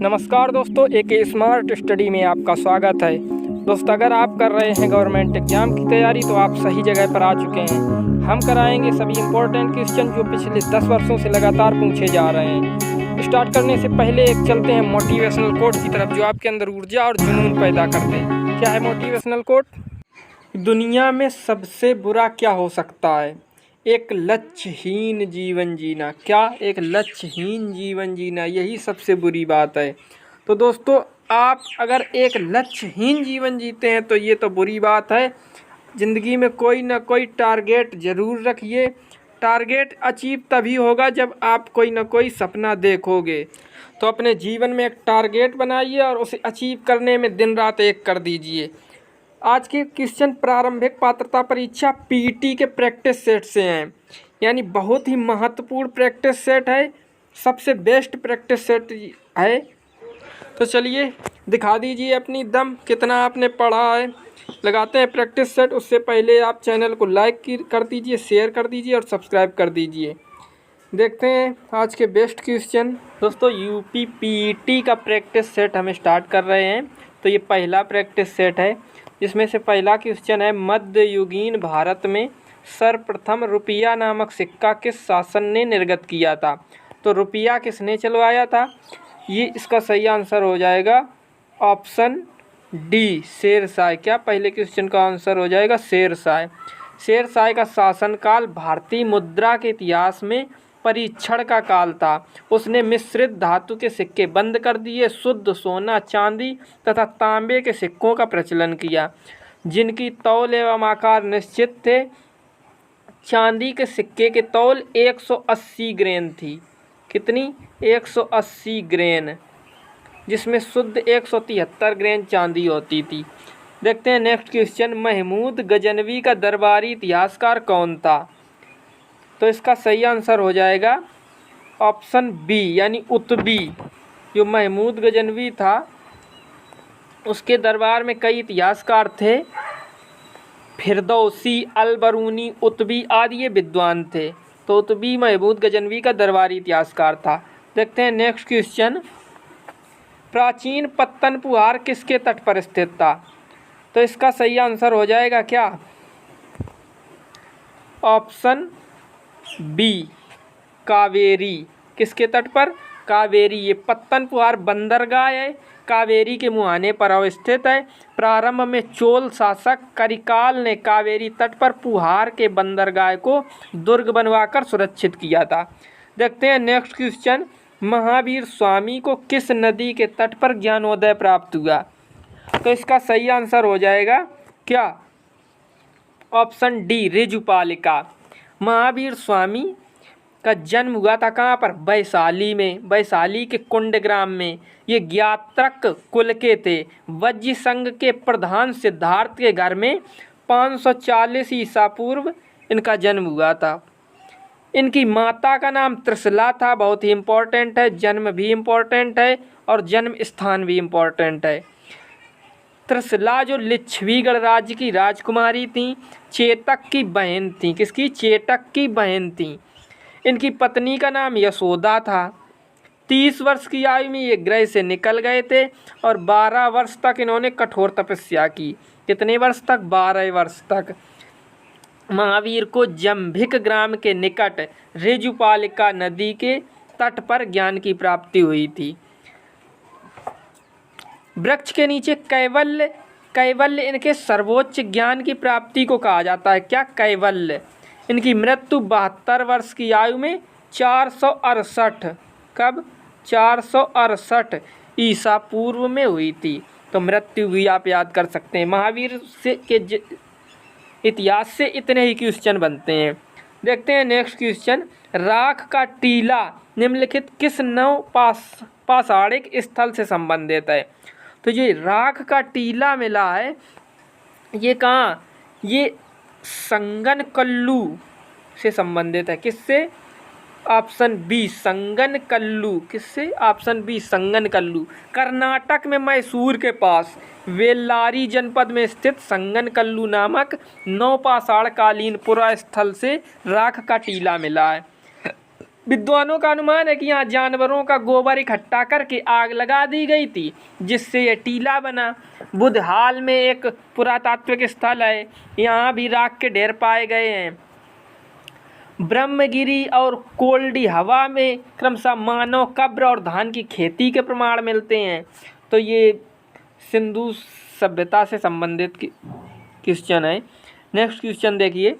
नमस्कार दोस्तों, एक स्मार्ट स्टडी में आपका स्वागत है। दोस्तों, अगर आप कर रहे हैं गवर्नमेंट एग्जाम की तैयारी तो आप सही जगह पर आ चुके हैं। हम कराएंगे सभी इम्पोर्टेंट क्वेश्चन जो पिछले 10 वर्षों से लगातार पूछे जा रहे हैं। स्टार्ट करने से पहले एक चलते हैं मोटिवेशनल कोट की तरफ जो आपके अंदर ऊर्जा और जुनून पैदा करते हैं। क्या है मोटिवेशनल कोट? दुनिया में सबसे बुरा क्या हो सकता है? एक लक्ष्यहीन जीवन जीना। क्या? एक लक्ष्यहीन जीवन जीना, यही सबसे बुरी बात है। तो दोस्तों, आप अगर एक लक्ष्यहीन जीवन जीते हैं तो ये तो बुरी बात है। ज़िंदगी में कोई ना कोई टारगेट ज़रूर रखिए। टारगेट अचीव तभी होगा जब आप कोई ना कोई सपना देखोगे। तो अपने जीवन में एक टारगेट बनाइए और उसे अचीव करने में दिन रात एक कर दीजिए। आज के क्वेश्चन प्रारंभिक पात्रता परीक्षा पीटी के प्रैक्टिस सेट से हैं, यानी बहुत ही महत्वपूर्ण प्रैक्टिस सेट है, सबसे बेस्ट प्रैक्टिस सेट है। तो चलिए दिखा दीजिए अपनी दम कितना आपने पढ़ा है। लगाते हैं प्रैक्टिस सेट। उससे पहले आप चैनल को लाइक कर दीजिए, शेयर कर दीजिए और सब्सक्राइब कर दीजिए। देखते हैं आज के बेस्ट क्वेश्चन। दोस्तों, यूपी पीटी का प्रैक्टिस सेट हम स्टार्ट कर रहे हैं। तो ये पहला प्रैक्टिस सेट है, जिसमें से पहला क्वेश्चन है, मध्ययुगीन भारत में सर्वप्रथम रुपया नामक सिक्का किस शासन ने निर्गत किया था? तो रुपया किसने चलवाया था? ये इसका सही आंसर हो जाएगा ऑप्शन डी, शेरशाह। क्या पहले क्वेश्चन का आंसर हो जाएगा शेरशाह। शेरशाह का शासनकाल भारतीय मुद्रा के इतिहास में परीक्षण का काल था। उसने मिश्रित धातु के सिक्के बंद कर दिए, शुद्ध सोना, चांदी तथा तांबे के सिक्कों का प्रचलन किया, जिनकी तौल एवं आकार निश्चित थे। चांदी के सिक्के के तौल 180 ग्रेन थी। कितनी? 180 ग्रेन, जिसमें शुद्ध 173 ग्रेन चांदी होती थी। देखते हैं नेक्स्ट क्वेश्चन। महमूद गजनवी का दरबारी इतिहासकार कौन था? तो इसका सही आंसर हो जाएगा ऑप्शन बी, यानी उत्बी। जो महमूद गजनवी था उसके दरबार में कई इतिहासकार थे। फिरदौसी, अलबरूनी, उत्बी आदि ये विद्वान थे। तो उत्बी महमूद गजनवी का दरबारी इतिहासकार था। देखते हैं नेक्स्ट क्वेश्चन। प्राचीन पत्तनपुहार किसके तट पर स्थित था? तो इसका सही आंसर हो जाएगा क्या? Option B, Kaveri. किसके तट पर? कावेरी। ये पत्तनपुहार बंदरगाह है, कावेरी के मुहाने पर अवस्थित है। प्रारंभ में चोल शासक करिकाल ने कावेरी तट पर पुहार के बंदरगाह को दुर्ग बनवाकर सुरक्षित किया था। देखते हैं नेक्स्ट क्वेश्चन। महावीर स्वामी को किस नदी के तट पर ज्ञानोदय प्राप्त हुआ? तो इसका सही आंसर हो जाएगा क्या? Option D, Rijupalika. महावीर स्वामी का जन्म हुआ था कहाँ पर? वैशाली में, वैशाली के कुंडग्राम में। ये ज्ञात्रक कुल के थे। वज्र संघ के प्रधान सिद्धार्थ के घर में 540 ईसा पूर्व इनका जन्म हुआ था। इनकी माता का नाम त्रिशला था। बहुत ही इम्पोर्टेंट है, जन्म भी इम्पोर्टेंट है और जन्म स्थान भी इम्पोर्टेंट है। त्रिशला जो लिच्छवीगढ़ राज्य की राजकुमारी थी, चेतक की बहन थी। किसकी? चेतक की बहन थी। इनकी पत्नी का नाम यशोदा था। 30 वर्ष की आयु में ये गृह से निकल गए थे और 12 वर्ष तक इन्होंने कठोर तपस्या की। कितने वर्ष तक? 12 वर्ष तक। महावीर को जंभिक ग्राम के निकट ऋजुपालिका नदी के तट पर ज्ञान की प्राप्ति हुई थी। वृक्ष के नीचे कैवल्य, कैवल्य इनके सर्वोच्च ज्ञान की प्राप्ति को कहा जाता है। क्या? कैवल्य। इनकी मृत्यु 72 वर्ष की आयु में 468, कब? 468 ईसा पूर्व में हुई थी। तो मृत्यु भी आप याद कर सकते हैं। महावीर से के इतिहास से इतने ही क्वेश्चन बनते हैं। देखते हैं नेक्स्ट क्वेश्चन। राख का टीला निम्नलिखित किस नव पाषाणिक स्थल से संबंधित है? तो ये राख का टीला मिला है, ये कहाँ? ये संगनकल्लू से संबंधित है। किससे? Option B, Sanganakallu. किससे? Option B, संगनकल्लू। कर्नाटक में मैसूर के पास वेल्लारी जनपद में स्थित संगनकल्लू नामक नवपाषाण कालीन पुरा स्थल से राख का टीला मिला है। विद्वानों का अनुमान है कि यहाँ जानवरों का गोबर इकट्ठा करके आग लगा दी गई थी, जिससे ये टीला बना। बुध हाल में एक पुरातात्विक स्थल है, यहाँ भी राख के ढेर पाए गए हैं। ब्रह्मगिरी और कोल्डी हवा में क्रमशः मानव कब्र और धान की खेती के प्रमाण मिलते हैं। तो ये सिंधु सभ्यता से संबंधित क्वेश्चन है। नेक्स्ट क्वेश्चन देखिए,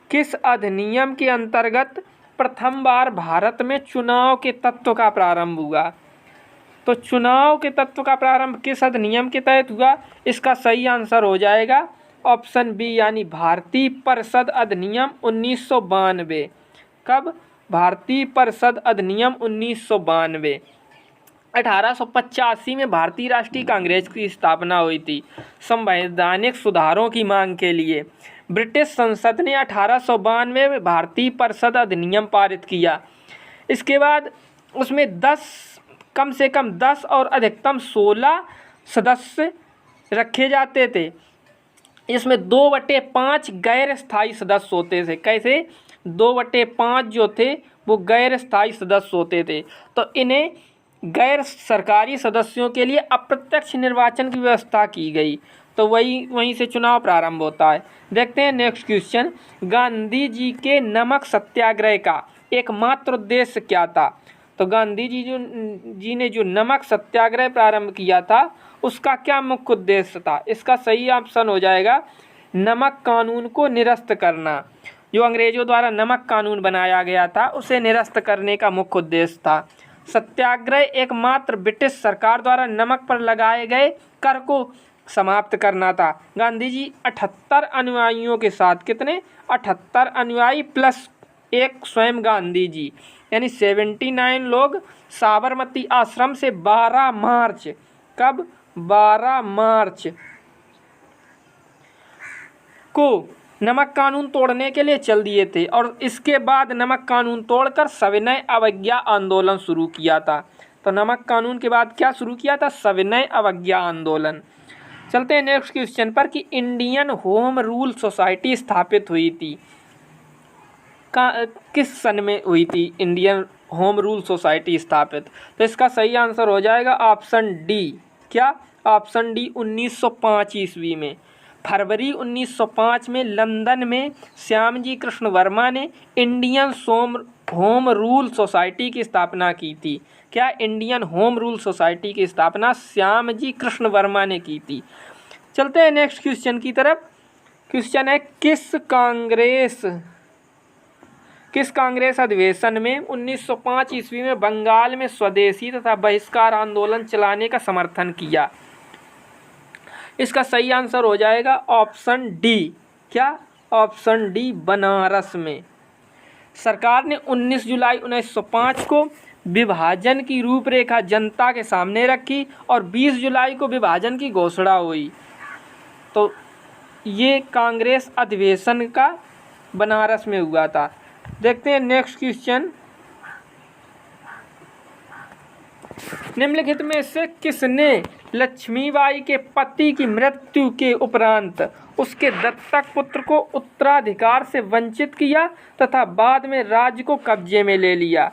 किस अधिनियम के अंतर्गत प्रथम बार भारत में चुनाव के तत्व का प्रारंभ हुआ? तो चुनाव के तत्व का प्रारंभ किस अधिनियम के तहत हुआ? इसका सही आंसर हो जाएगा ऑप्शन बी, यानी भारतीय परिषद अधिनियम 1992। कब? भारतीय परिषद अधिनियम 1992। 1885 में भारतीय राष्ट्रीय कांग्रेस की स्थापना हुई थी संवैधानिक सुधारों की मांग के लिए। ब्रिटिश संसद ने 1892 में भारतीय परिषद अधिनियम पारित किया। इसके बाद उसमें कम से कम 10 और अधिकतम 16 सदस्य रखे जाते थे। इसमें 2/5 गैर स्थायी सदस्य होते थे। कैसे? 2/5 जो थे वो गैर स्थायी सदस्य होते थे। तो इन्हें गैर सरकारी सदस्यों के लिए अप्रत्यक्ष निर्वाचन की व्यवस्था की गई। तो वहीं से चुनाव प्रारंभ होता है। देखते हैं नेक्स्ट क्वेश्चन, गांधी जी के नमक सत्याग्रह का एकमात्र उद्देश्य क्या था? तो गांधी जी ने जो नमक सत्याग्रह प्रारंभ किया था उसका क्या मुख्य उद्देश्य था? इसका सही ऑप्शन हो जाएगा नमक कानून को निरस्त करना। जो अंग्रेजों द्वारा नमक कानून बनाया गया था उसे निरस्त करने का मुख्य उद्देश्य था। सत्याग्रह एकमात्र ब्रिटिश सरकार द्वारा नमक पर लगाए गए कर को समाप्त करना था। गांधी जी 78 अनुयायियों के साथ, कितने? 78 अनुयायी प्लस एक स्वयं गांधी जी, यानी 79 लोग साबरमती आश्रम से 12 मार्च, कब? 12 मार्च को नमक कानून तोड़ने के लिए चल दिए थे और इसके बाद नमक कानून तोड़कर सविनय अवज्ञा आंदोलन शुरू किया था। तो नमक कानून के बाद क्या शुरू किया था? सविनय अवज्ञा आंदोलन। चलते हैं नेक्स्ट क्वेश्चन पर कि इंडियन होम रूल सोसाइटी स्थापित हुई थी किस सन में हुई थी इंडियन होम रूल सोसाइटी स्थापित? तो इसका सही आंसर हो जाएगा ऑप्शन डी। क्या? ऑप्शन डी 1905 ईस्वी में। फरवरी 1905 में लंदन में श्यामजी कृष्ण वर्मा ने इंडियन होम रूल सोसाइटी की स्थापना की थी। क्या? इंडियन होम रूल सोसाइटी की स्थापना श्यामजी कृष्ण वर्मा ने की थी। चलते हैं नेक्स्ट क्वेश्चन की तरफ। क्वेश्चन है किस कांग्रेस अधिवेशन में 1905 ईस्वी में बंगाल में स्वदेशी तथा बहिष्कार आंदोलन चलाने का समर्थन किया? इसका सही आंसर हो जाएगा ऑप्शन डी। क्या? ऑप्शन डी, बनारस में। सरकार ने 19 जुलाई 1905 को विभाजन की रूपरेखा जनता के सामने रखी और 20 जुलाई को विभाजन की घोषणा हुई। तो ये कांग्रेस अधिवेशन का बनारस में हुआ था। देखते हैं नेक्स्ट क्वेश्चन, निम्नलिखित में से किसने लक्ष्मीबाई के पति की मृत्यु के उपरांत उसके दत्तक पुत्र को उत्तराधिकार से वंचित किया तथा बाद में राज्य को कब्जे में ले लिया?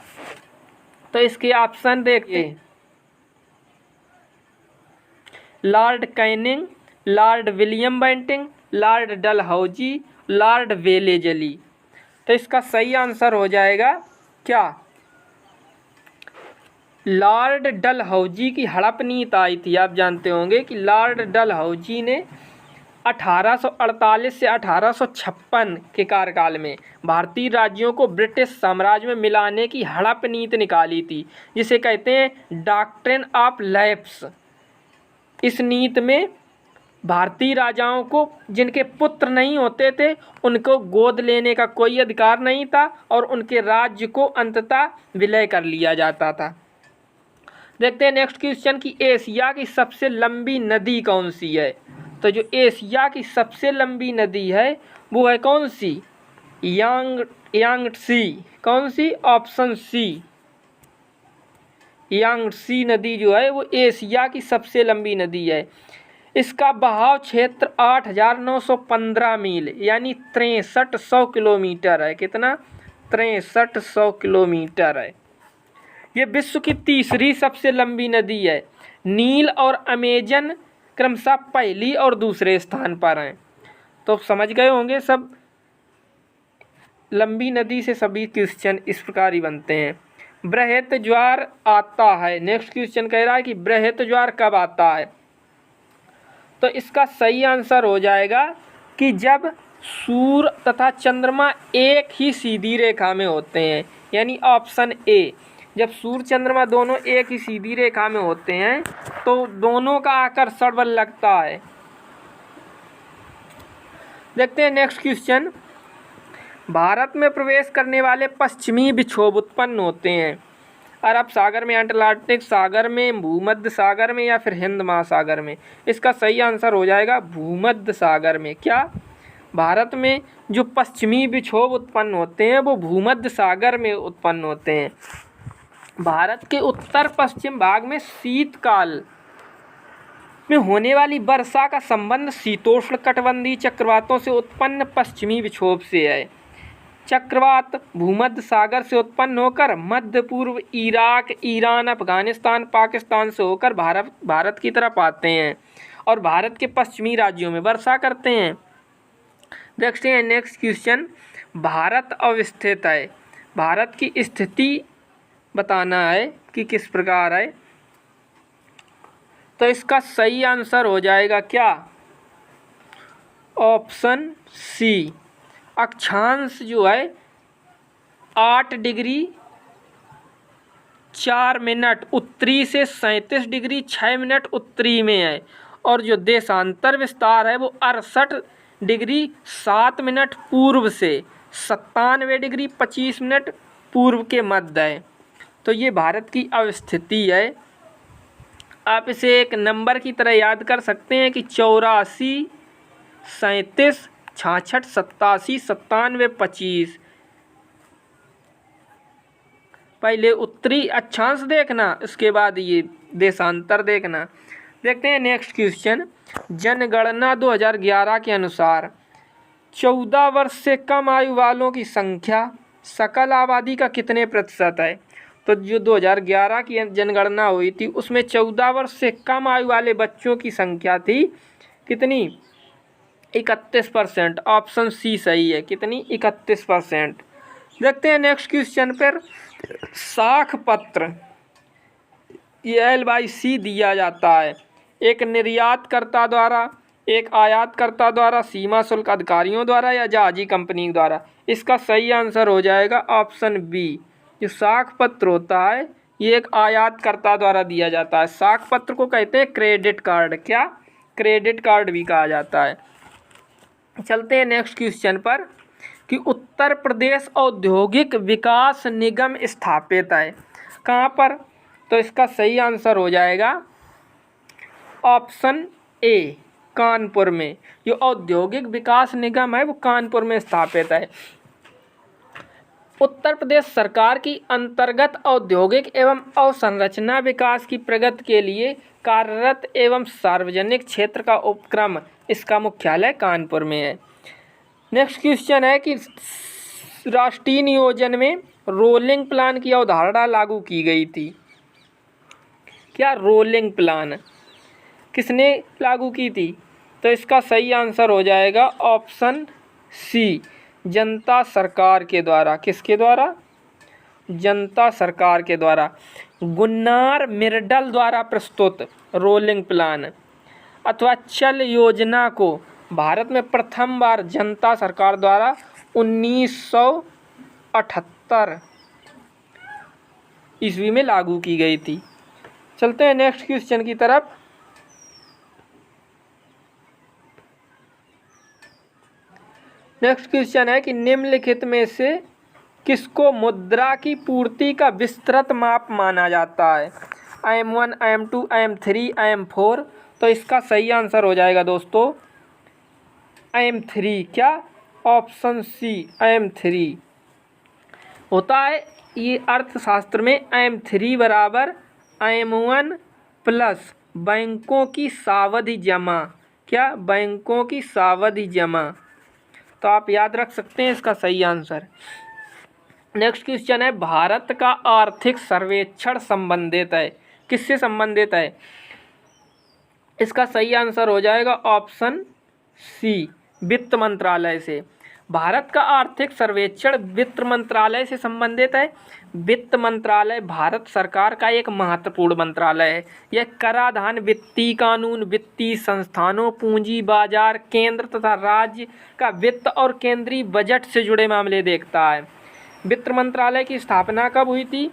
तो इसके ऑप्शन देखिए, Lord Canning, Lord William Bentinck, Lord Dalhousie, Lord Wellesley. तो इसका सही आंसर हो जाएगा क्या? लॉर्ड डलहौजी की हड़प नीति आई थी। आप जानते होंगे कि लॉर्ड डलहौजी ने 1848 से 1856 के कार्यकाल में भारतीय राज्यों को ब्रिटिश साम्राज्य में मिलाने की हड़प नीति निकाली थी, जिसे कहते हैं डॉक्ट्रिन ऑफ लैप्स। इस नीति में भारतीय राजाओं को जिनके पुत्र नहीं होते थे उनको गोद लेने का कोई अधिकार नहीं था और उनके राज्य को अंततः विलय कर लिया जाता था। देखते हैं नेक्स्ट क्वेश्चन कि एशिया की सबसे लंबी नदी कौन सी है? तो जो एशिया की सबसे लंबी नदी है वो है कौन सी? यांगत्सी। कौन सी? ऑप्शन सी, यांगत्सी नदी जो है वो एशिया की सबसे लंबी नदी है। इसका बहाव क्षेत्र 8,915 मील यानी 6300 किलोमीटर है। कितना? 6300 किलोमीटर है। ये विश्व की तीसरी सबसे लंबी नदी है। नील और अमेजन क्रमशः पहली और दूसरे स्थान पर हैं। तो समझ गए होंगे सब, लंबी नदी से सभी क्वेश्चन इस प्रकार ही बनते हैं। बृहत ज्वार आता है, नेक्स्ट क्वेश्चन कह रहा है कि बृहत ज्वार कब आता है। तो इसका सही आंसर हो जाएगा कि जब सूर्य तथा चंद्रमा एक ही सीधी रेखा में होते हैं, यानी ऑप्शन ए, जब सूर्य चंद्रमा दोनों एक ही सीधी रेखा में होते हैं तो दोनों का आकर्षण बल लगता है। देखते हैं नेक्स्ट क्वेश्चन। भारत में प्रवेश करने वाले पश्चिमी विक्षोभ उत्पन्न होते हैं अरब सागर में, अटलांटिक सागर में, भूमध्य सागर में या फिर हिंद महासागर में। इसका सही आंसर हो जाएगा भूमध्य सागर में। क्या भारत में जो पश्चिमी विक्षोभ उत्पन्न होते हैं वो भूमध्य सागर में उत्पन्न होते हैं। भारत के उत्तर पश्चिम भाग में शीतकाल में होने वाली वर्षा का संबंध शीतोष्ण कटिबंधीय चक्रवातों से उत्पन्न पश्चिमी विक्षोभ से है। चक्रवात भूमध्य सागर से उत्पन्न होकर मध्य पूर्व इराक, ईरान, अफगानिस्तान, पाकिस्तान से होकर भारत की तरफ आते हैं और भारत के पश्चिमी राज्यों में वर्षा करते हैं। देखते हैं नेक्स्ट क्वेश्चन। भारत अवस्थित है, भारत की स्थिति बताना है कि किस प्रकार है। तो इसका सही आंसर हो जाएगा क्या, ऑप्शन सी। अक्षांश जो है 8 डिग्री 4 मिनट उत्तरी से 37 डिग्री 6 मिनट उत्तरी में है और जो देशांतर विस्तार है वो 68 डिग्री 7 मिनट पूर्व से 97 डिग्री 25 मिनट पूर्व के मध्य है। तो ये भारत की अवस्थिति है। आप इसे एक नंबर की तरह याद कर सकते हैं कि 84, 37, 66, 87, 97, 25। पहले उत्तरी अक्षांश देखना, इसके बाद ये देशांतर देखना। देखते हैं नेक्स्ट क्वेश्चन। जनगणना 2011 के अनुसार 14 वर्ष से कम आयु वालों की संख्या सकल आबादी का कितने प्रतिशत है। तो जो 2011 की जनगणना हुई थी उसमें 14 वर्ष से कम आयु वाले बच्चों की संख्या थी कितनी, 31%। ऑप्शन सी सही है। कितनी, 31%। देखते हैं नेक्स्ट क्वेश्चन पर। साख पत्र LYC दिया जाता है एक निर्यातकर्ता द्वारा, एक आयातकर्ता द्वारा, सीमा शुल्क अधिकारियों द्वारा या जहाजी कंपनी द्वारा। इसका सही आंसर हो जाएगा ऑप्शन बी। जो साख पत्र होता है ये एक आयातकर्ता द्वारा दिया जाता है। साख पत्र को कहते हैं क्रेडिट कार्ड। क्या, क्रेडिट कार्ड भी कहा जाता है। चलते हैं नेक्स्ट क्वेश्चन पर कि उत्तर प्रदेश औद्योगिक विकास निगम स्थापित है कहाँ पर। तो इसका सही आंसर हो जाएगा ऑप्शन ए, कानपुर में। जो औद्योगिक विकास निगम है वो कानपुर में स्थापित है। उत्तर प्रदेश सरकार की अंतर्गत औद्योगिक एवं अवसंरचना विकास की प्रगति के लिए कार्यरत एवं सार्वजनिक क्षेत्र का उपक्रम, इसका मुख्यालय कानपुर में है। नेक्स्ट क्वेश्चन है कि राष्ट्रीय नियोजन में रोलिंग प्लान की अवधारणा लागू की गई थी। क्या, रोलिंग प्लान किसने लागू की थी। तो इसका सही आंसर हो जाएगा ऑप्शन सी, जनता सरकार के द्वारा। किसके द्वारा, जनता सरकार के द्वारा। गुन्नार मिर्डल द्वारा प्रस्तुत रोलिंग प्लान अथवा चल योजना को भारत में प्रथम बार जनता सरकार द्वारा 1978 ईस्वी में लागू की गई थी। चलते हैं नेक्स्ट क्वेश्चन की तरफ। नेक्स्ट क्वेश्चन है कि निम्नलिखित में से किसको मुद्रा की पूर्ति का विस्तृत माप माना जाता है। IM1, IM2, IM3, IM4। तो इसका सही आंसर हो जाएगा दोस्तों IM3। क्या, ऑप्शन सी, IM3 होता है। ये अर्थशास्त्र में IM3 बराबर IM1 प्लस बैंकों की सावधि जमा। क्या, बैंकों की सावधि जमा। तो आप याद रख सकते हैं इसका सही आंसर। नेक्स्ट क्वेश्चन है, भारत का आर्थिक सर्वेक्षण संबंधित है, किससे संबंधित है? इसका सही आंसर हो जाएगा ऑप्शन सी, वित्त मंत्रालय से। भारत का आर्थिक सर्वेक्षण वित्त मंत्रालय से संबंधित है। वित्त मंत्रालय भारत सरकार का एक महत्वपूर्ण मंत्रालय है। यह कराधान, वित्तीय कानून, वित्तीय संस्थानों, पूंजी बाजार, केंद्र तथा राज्य का वित्त और केंद्रीय बजट से जुड़े मामले देखता है। वित्त मंत्रालय की स्थापना कब हुई थी?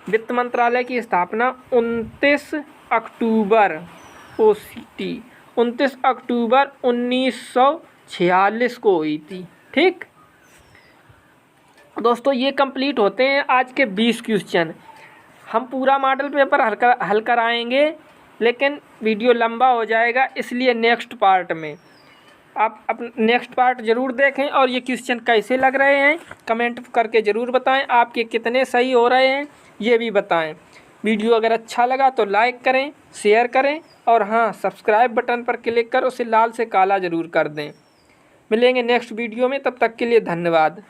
वित्त मंत्रालय की स्थापना 29 अक्टूबर 1946 को हुई थी। ठीक दोस्तों, ये कंप्लीट होते हैं आज के 20 क्वेश्चन। हम पूरा मॉडल पेपर हल कराएंगे, लेकिन वीडियो लंबा हो जाएगा, इसलिए नेक्स्ट पार्ट में आप नेक्स्ट पार्ट ज़रूर देखें। और ये क्वेश्चन कैसे लग रहे हैं कमेंट करके ज़रूर बताएं। आपके कितने सही हो रहे हैं ये भी बताएं। वीडियो अगर अच्छा लगा तो लाइक करें, शेयर करें और हाँ, सब्सक्राइब बटन पर क्लिक कर उसे लाल से काला ज़रूर कर दें। मिलेंगे नेक्स्ट वीडियो में, तब तक के लिए धन्यवाद।